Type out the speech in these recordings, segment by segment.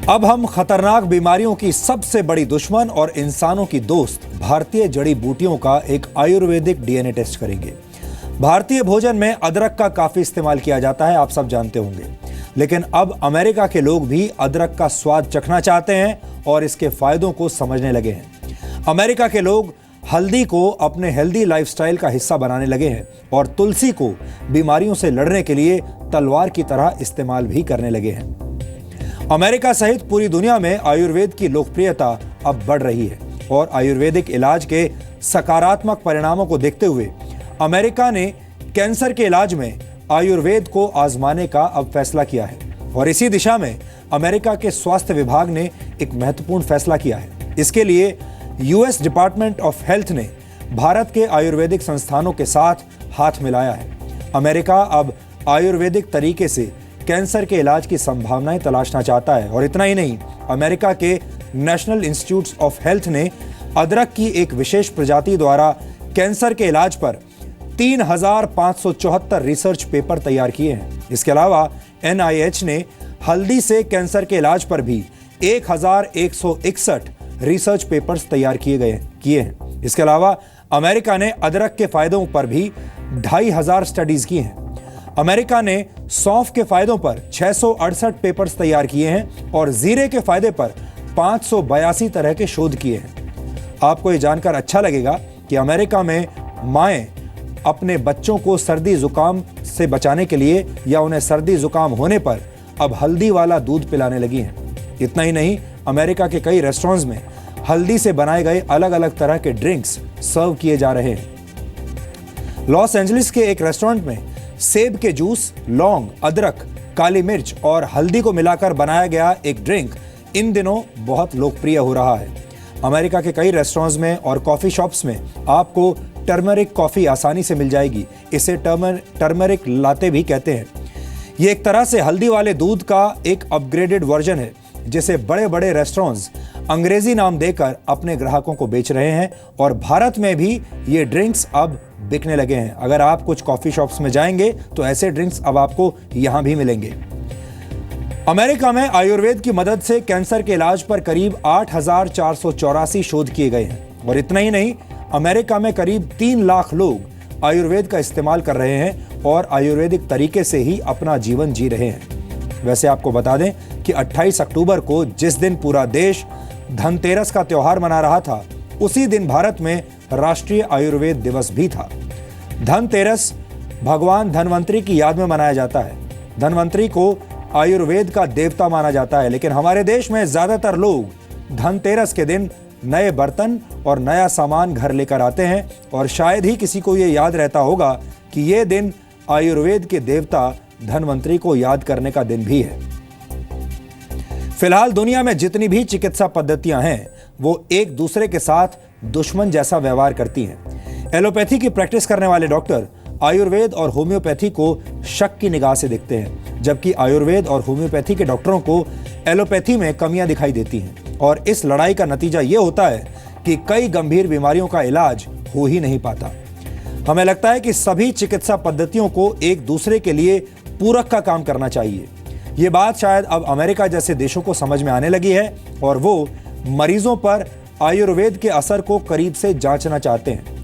अब हम खतरनाक बीमारियों की सबसे बड़ी दुश्मन और इंसानों की दोस्त भारतीय जड़ी बूटियों का एक आयुर्वेदिक डीएनए टेस्ट करेंगे। भारतीय भोजन में अदरक का काफी इस्तेमाल किया जाता है, आप सब जानते होंगे। लेकिन अब अमेरिका के लोग भी अदरक का स्वाद चखना चाहते हैं और इसके फायदों को समझने लगे हैं। अमेरिका के लोग हल्दी को अपने हेल्दी लाइफस्टाइल का हिस्सा बनाने लगे हैं और तुलसी को बीमारियों से लड़ने के लिए तलवार की तरह इस्तेमाल भी करने लगे हैं। अमेरिका सहित पूरी दुनिया में आयुर्वेद की लोकप्रियता अब बढ़ रही है और आयुर्वेदिक इलाज के सकारात्मक परिणामों को देखते हुए अमेरिका ने कैंसर के इलाज में आयुर्वेद को आजमाने का अब फैसला किया है। और इसी दिशा में अमेरिका के स्वास्थ्य विभाग ने एक महत्वपूर्ण फैसला किया है। इसके लिए यूएस डिपार्टमेंट ऑफ हेल्थ ने भारत के आयुर्वेदिक संस्थानों के साथ हाथ मिलाया है। अमेरिका अब आयुर्वेदिक तरीके से कैंसर के इलाज की संभावनाएं तलाशना चाहता है। और इतना ही नहीं, अमेरिका के नेशनल इंस्टीट्यूट ऑफ हेल्थ ने अदरक की एक विशेष प्रजाति द्वारा कैंसर के इलाज पर 3,574 रिसर्च पेपर तैयार किए हैं। इसके अलावा NIH ने हल्दी से कैंसर के इलाज पर भी 1,161 रिसर्च पेपर्स तैयार किए हैं। इसके अलावा अमेरिका ने अदरक के फायदों पर भी 2,500 स्टडीज की हैं। अमेरिका ने सौंफ के फायदों पर 668 पेपर्स तैयार किए हैं और जीरे के फायदे पर 582 तरह के शोध किए हैं। आपको ये जानकर अच्छा लगेगा कि अमेरिका में माएं अपने बच्चों को सर्दी जुकाम से बचाने के लिए या उन्हें सर्दी जुकाम होने पर अब हल्दी वाला दूध पिलाने लगी हैं। इतना ही नहीं, अमेरिका के कई रेस्टोरेंट्स में हल्दी से बनाए गए अलग अलग तरह के ड्रिंक्स सर्व किए जा रहे हैं। लॉस एंजलिस के एक रेस्टोरेंट में सेब के जूस, लौंग, अदरक, काली मिर्च और हल्दी को मिलाकर बनाया गया एक ड्रिंक इन दिनों बहुत लोकप्रिय हो रहा है। अमेरिका के कई रेस्टोरेंट्स में और कॉफी शॉप्स में आपको टर्मरिक कॉफी आसानी से मिल जाएगी। इसे टर्मरिक लाते भी कहते हैं। ये एक तरह से हल्दी वाले दूध का एक अपग्रेडेड वर्जन है, जिसे बड़े बड़े रेस्टोरेंट्स अंग्रेजी नाम देकर अपने ग्राहकों को बेच रहे हैं। और भारत में भी ये ड्रिंक्स अब बिकने लगे हैं। अगर आप कुछ कॉफी शॉप्स में जाएंगे तो ऐसे ड्रिंक्स अब आपको यहां भी मिलेंगे। अमेरिका में आयुर्वेद की मदद से कैंसर के इलाज पर करीब 8,484 शोध किए गए हैं। और इतना ही नहीं, अमेरिका में करीब 3 लाख लोग आयुर्वेद का इस्तेमाल कर रहे हैं और आयुर्वेदिक तरीके से ही अपना जीवन जी रहे हैं। वैसे आपको बता दें कि 28 अक्टूबर को जिस दिन पूरा देश धनतेरस का त्योहार मना रहा था, उसी दिन भारत में राष्ट्रीय आयुर्वेद दिवस भी था। धनतेरस भगवान धनवंतरी की याद में मनाया जाता है। धनवंतरी को आयुर्वेद का देवता माना जाता है। लेकिन हमारे देश में ज्यादातर लोग धनतेरस के दिन नए बर्तन और नया सामान घर लेकर आते हैं और शायद ही किसी को ये याद रहता होगा कि ये दिन आयुर्वेद के देवता धनवंतरी को याद करने का दिन भी है। फिलहाल दुनिया में जितनी भी चिकित्सा पद्धतियां हैं, वो एक दूसरे के साथ दुश्मन जैसा व्यवहार करती हैं। एलोपैथी की प्रैक्टिस करने वाले डॉक्टर आयुर्वेद और होम्योपैथी को शक की निगाह से देखते हैं, जबकि आयुर्वेद और होम्योपैथी के डॉक्टरों को एलोपैथी में कमियां दिखाई देती हैं। और इस लड़ाई का नतीजा ये होता है कि कई गंभीर बीमारियों का इलाज हो ही नहीं पाता। हमें लगता है कि सभी चिकित्सा पद्धतियों को एक दूसरे के लिए पूरक का काम करना चाहिए। ये बात शायद अब अमेरिका जैसे देशों को समझ में आने लगी है और वो मरीजों पर आयुर्वेद के असर को करीब से जांचना चाहते हैं।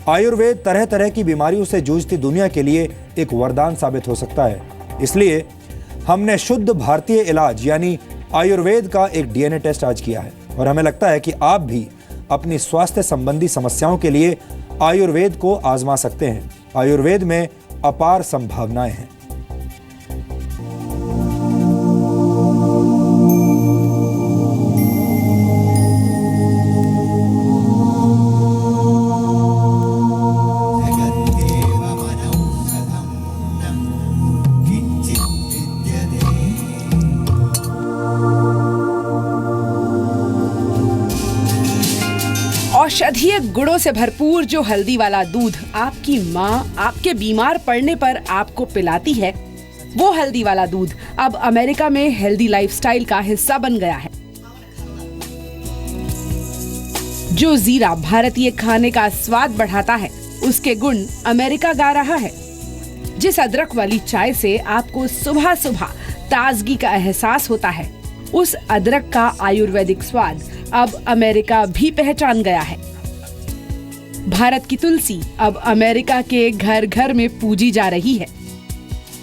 आयुर्वेद तरह तरह की बीमारियों से जूझती दुनिया के लिए एक वरदान साबित हो सकता है। इसलिए हमने शुद्ध भारतीय इलाज यानी आयुर्वेद का एक डीएनए टेस्ट आज किया है और हमें लगता है कि आप भी अपनी स्वास्थ्य संबंधी समस्याओं के लिए आयुर्वेद को आजमा सकते हैं। आयुर्वेद में अपार संभावनाएं हैं। औषधीय गुणों से भरपूर जो हल्दी वाला दूध आपकी माँ आपके बीमार पड़ने पर आपको पिलाती है, वो हल्दी वाला दूध अब अमेरिका में हेल्दी लाइफस्टाइल का हिस्सा बन गया है। जो जीरा भारतीय खाने का स्वाद बढ़ाता है, उसके गुण अमेरिका गा रहा है। जिस अदरक वाली चाय से आपको सुबह सुबह ताजगी का एहसास होता है, उस अदरक का आयुर्वेदिक स्वाद अब अमेरिका भी पहचान गया है। भारत की तुलसी अब अमेरिका के घर घर में पूजी जा रही है।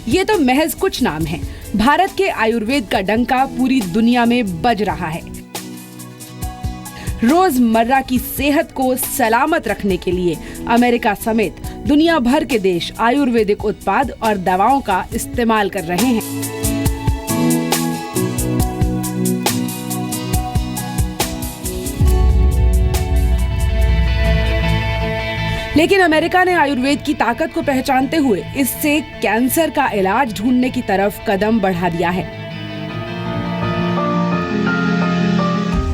ये तो महज कुछ नाम है, भारत के आयुर्वेद का डंका पूरी दुनिया में बज रहा है। रोजमर्रा की सेहत को सलामत रखने के लिए अमेरिका समेत दुनिया भर के देश आयुर्वेदिक उत्पाद और दवाओं का इस्तेमाल कर रहे हैं। लेकिन अमेरिका ने आयुर्वेद की ताकत को पहचानते हुए इससे कैंसर का इलाज ढूंढने की तरफ कदम बढ़ा दिया है।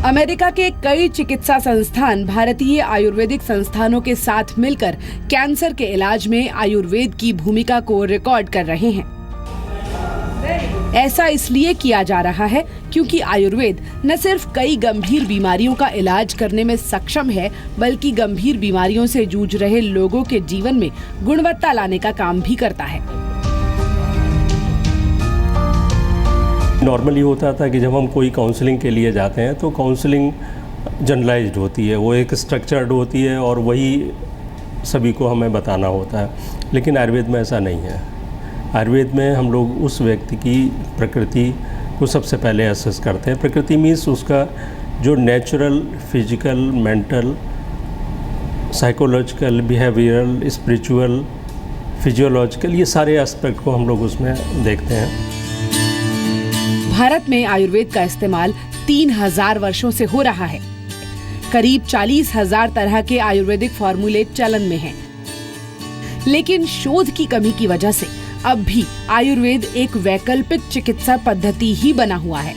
अमेरिका के कई चिकित्सा संस्थान भारतीय आयुर्वेदिक संस्थानों के साथ मिलकर कैंसर के इलाज में आयुर्वेद की भूमिका को रिकॉर्ड कर रहे हैं। ऐसा इसलिए किया जा रहा है क्योंकि आयुर्वेद न सिर्फ कई गंभीर बीमारियों का इलाज करने में सक्षम है, बल्कि गंभीर बीमारियों से जूझ रहे लोगों के जीवन में गुणवत्ता लाने का काम भी करता है। नॉर्मली होता था कि जब हम कोई काउंसलिंग के लिए जाते हैं तो काउंसलिंग जनरलाइज्ड होती है, वो एक स्ट्रक्चर्ड होती है और वही सभी को हमें बताना होता है। लेकिन आयुर्वेद में ऐसा नहीं है। आयुर्वेद में हम लोग उस व्यक्ति की प्रकृति को सबसे पहले असेस करते हैं। प्रकृति मीन्स उसका जो natural, physical, mental, psychological, behavioural, spiritual, physiological, ये सारे एस्पेक्ट को हम लोग उसमें देखते हैं। भारत में आयुर्वेद का इस्तेमाल 3000 वर्षों से हो रहा है। करीब 40,000 तरह के आयुर्वेदिक फॉर्मूले चलन में हैं। लेकिन शोध की कमी की वजह से अब भी आयुर्वेद एक वैकल्पिक चिकित्सा पद्धति ही बना हुआ है।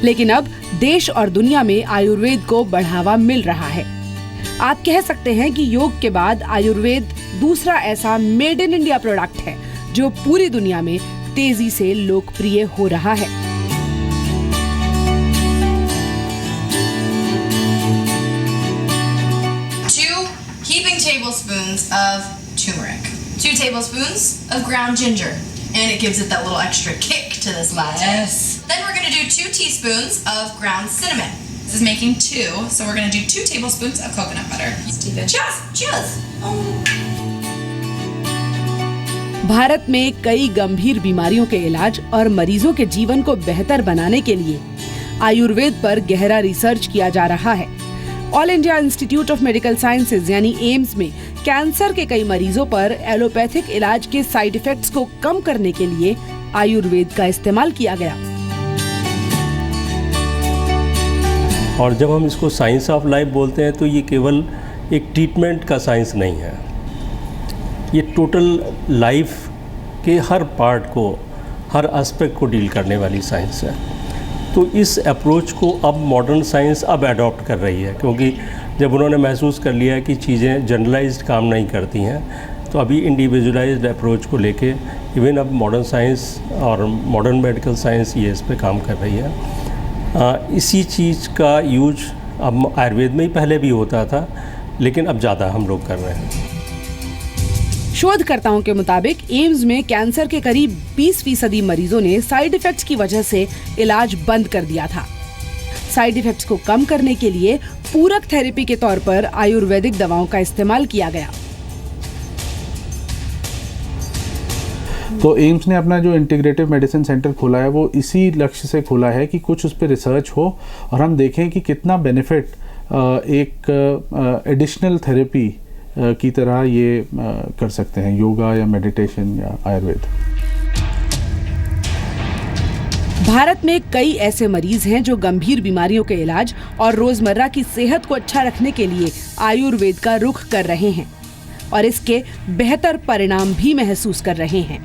लेकिन अब देश और दुनिया में आयुर्वेद को बढ़ावा मिल रहा है। आप कह सकते हैं कि योग के बाद आयुर्वेद दूसरा ऐसा मेड इन इंडिया प्रोडक्ट है जो पूरी दुनिया में तेजी से लोकप्रिय हो रहा है। 2 heaping tablespoons of turmeric, 2 tablespoons of ground ginger, and it gives it that little extra kick to this latte. Yes. Then we're going to do 2 teaspoons of ground cinnamon. This is making 2, so we're going to do 2 tablespoons of coconut butter. Cheers! Cheers! Bharat में कई गंभीर बीमारियों के इलाज और मरीजों के जीवन को बेहतर बनाने के लिए आयुर्वेद पर गहरा रिसर्च किया जा रहा है। All India institute of medical sciences यानी एम्स में कैंसर के कई मरीजों पर एलोपैथिक इलाज के साइड इफेक्ट्स को कम करने के लिए आयुर्वेद का इस्तेमाल किया गया। और जब हम इसको साइंस ऑफ लाइफ बोलते हैं तो ये केवल एक ट्रीटमेंट का साइंस नहीं है, ये टोटल लाइफ के हर पार्ट को, हर एस्पेक्ट को डील करने वाली साइंस है। तो इस अप्रोच को अब मॉडर्न साइंस अब अडॉप्ट कर रही है, क्योंकि जब उन्होंने महसूस कर लिया कि चीज़ें जनरलाइज्ड काम नहीं करती हैं, तो अभी इंडिविजुअलाइज्ड अप्रोच को लेके इवन अब मॉडर्न साइंस और मॉडर्न मेडिकल साइंस ये इस पे काम कर रही है। इसी चीज़ का यूज अब आयुर्वेद में ही पहले भी होता था, लेकिन अब ज़्यादा हम लोग कर रहे हैं। शोधकर्ताओं के मुताबिक एम्स में कैंसर के करीब 20% मरीजों ने साइड इफेक्ट्स की वजह से इलाज बंद कर दिया था। साइड इफेक्ट्स को कम करने के लिए पूरक थेरेपी के तौर पर आयुर्वेदिक दवाओं का इस्तेमाल किया गया। तो एम्स ने अपना जो इंटीग्रेटिव मेडिसिन सेंटर खोला है वो इसी लक्ष्य से खोला है कि कुछ उस पर रिसर्च हो और हम देखें कि कितना बेनिफिट एक एडिशनल थेरेपी की तरह ये कर सकते हैं, योगा या मेडिटेशन या आयुर्वेद। भारत में कई ऐसे मरीज हैं जो गंभीर बीमारियों के इलाज और रोजमर्रा की सेहत को अच्छा रखने के लिए आयुर्वेद का रुख कर रहे हैं और इसके बेहतर परिणाम भी महसूस कर रहे हैं।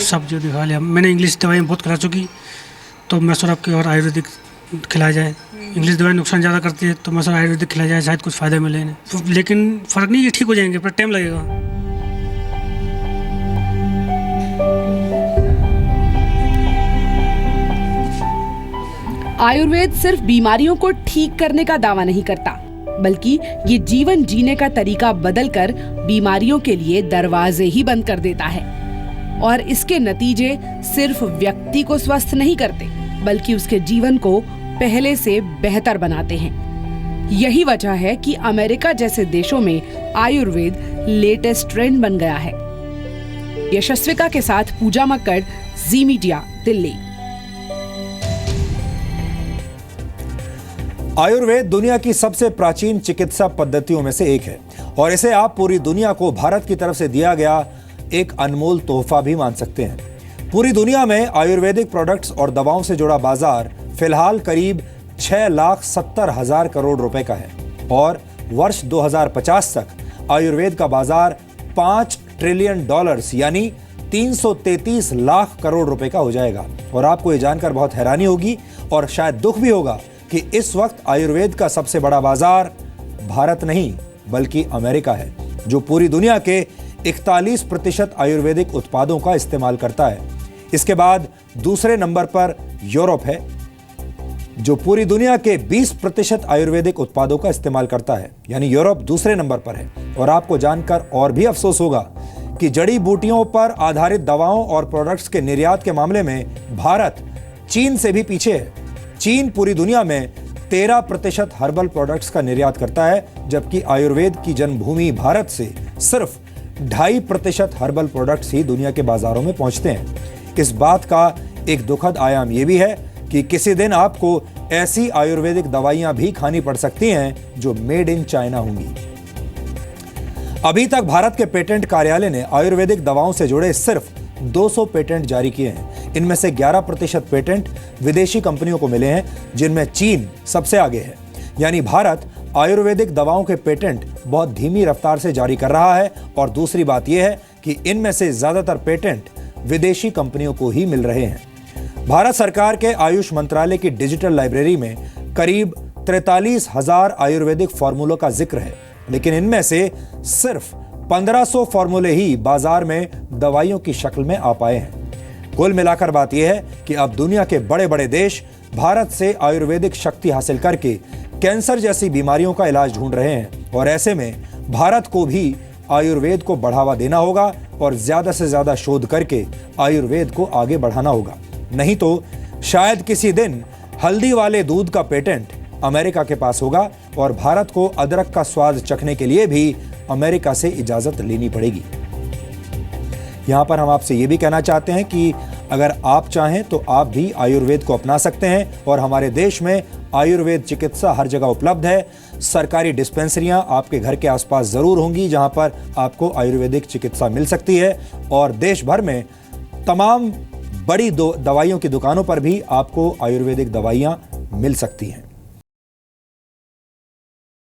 सब जो दिखा लिया, मैंने इंग्लिश दवाइयाँ बहुत करा चुकी, तो मैं सोचा कि और आयुर्वेदिक खिलाया जाए। इंग्लिश दवाई नुकसान ज़्यादा करती है, तो मैं सोचा आयुर्वेदिक खिलाया जाए, शायद कुछ फ़ायदा मिले इन्हें। तो लेकिन फ़र्क नहीं, ये ठीक हो जाएंगे, पर टाइम लगेगा। आयुर्वेद सिर्फ बीमारियों को ठीक करने का दावा नहीं करता, बल्कि ये जीवन जीने का तरीका बदलकर बीमारियों के लिए दरवाजे ही बंद कर देता है। और इसके नतीजे सिर्फ व्यक्ति को स्वस्थ नहीं करते बल्कि उसके जीवन को पहले से बेहतर बनाते हैं। यही वजह है कि अमेरिका जैसे देशों में आयुर्वेद लेटेस्ट ट्रेंड बन गया है। यशस्विका के साथ पूजा मक्कड़, जी मीडिया, दिल्ली। आयुर्वेद दुनिया की सबसे प्राचीन चिकित्सा पद्धतियों में से एक है और इसे आप पूरी दुनिया को भारत की तरफ से दिया गया एक अनमोल तोहफा भी मान सकते हैं। पूरी दुनिया में आयुर्वेदिक प्रोडक्ट्स और दवाओं से जुड़ा बाजार फिलहाल करीब 6,70,000 करोड़ रुपए का है और वर्ष 2050 तक आयुर्वेद का बाजार $5 ट्रिलियन यानी 333 लाख करोड़ रुपए का हो जाएगा। और आपको ये जानकर बहुत हैरानी होगी और शायद दुख भी होगा कि इस वक्त आयुर्वेद का सबसे बड़ा बाजार भारत नहीं बल्कि अमेरिका है, जो पूरी दुनिया के 41% आयुर्वेदिक उत्पादों का इस्तेमाल करता है। इसके बाद दूसरे नंबर पर यूरोप है, जो पूरी दुनिया के 20% आयुर्वेदिक उत्पादों का इस्तेमाल करता है, यानी यूरोप दूसरे नंबर पर है। और आपको जानकर और भी अफसोस होगा कि जड़ी बूटियों पर आधारित दवाओं और प्रोडक्ट्स के निर्यात के मामले में भारत चीन से भी पीछे है। चीन पूरी दुनिया में 13% हर्बल प्रोडक्ट्स का निर्यात करता है, जबकि आयुर्वेद की जन्मभूमि भारत से सिर्फ 2.5% हर्बल प्रोडक्ट्स ही दुनिया के बाजारों में पहुंचते हैं। इस बात का एक दुखद आयाम यह भी है कि किसी दिन आपको ऐसी आयुर्वेदिक दवाइयां भी खानी पड़ सकती हैं जो मेड इन चाइना होंगी। अभी तक भारत के पेटेंट कार्यालय ने आयुर्वेदिक दवाओं से जुड़े सिर्फ 200 पेटेंट जारी किए हैं। इनमें से 11% पेटेंट विदेशी कंपनियों को मिले हैं, जिनमें चीन सबसे आगे है। यानी भारत आयुर्वेदिक दवाओं के पेटेंट बहुत धीमी रफ्तार से जारी कर रहा है। और दूसरी बात यह है कि इनमें से ज्यादातर पेटेंट विदेशी कंपनियों को ही मिल रहे हैं। भारत सरकार के आयुष मंत्रालय की डिजिटल लाइब्रेरी में करीब 43,000 आयुर्वेदिक फॉर्मूलों का जिक्र है, लेकिन इनमें से सिर्फ 1500 फॉर्मूले ही बाजार में दवाइयों की शक्ल में आ पाए हैं। कुल मिलाकर बात यह है कि अब दुनिया के बड़े बड़े देश भारत से आयुर्वेदिक शक्ति हासिल करके कैंसर जैसी बीमारियों का इलाज ढूंढ रहे हैं। और ऐसे में भारत को भी आयुर्वेद को बढ़ावा देना होगा और ज्यादा से ज्यादा शोध करके आयुर्वेद को आगे बढ़ाना होगा। नहीं तो शायद किसी दिन हल्दी वाले दूध का पेटेंट अमेरिका के पास होगा और भारत को अदरक का स्वाद चखने के लिए भी अमेरिका से इजाजत लेनी पड़ेगी। यहां पर हम आपसे यह भी कहना चाहते हैं कि अगर आप चाहें तो आप भी आयुर्वेद को अपना सकते हैं और हमारे देश में आयुर्वेद चिकित्सा हर जगह उपलब्ध है। सरकारी डिस्पेंसरियां आपके घर के आसपास जरूर होंगी जहां पर आपको आयुर्वेदिक चिकित्सा मिल सकती है। और देश भर में तमाम बड़ी दवाइयों की दुकानों पर भी आपको आयुर्वेदिक दवाइयां मिल सकती हैं।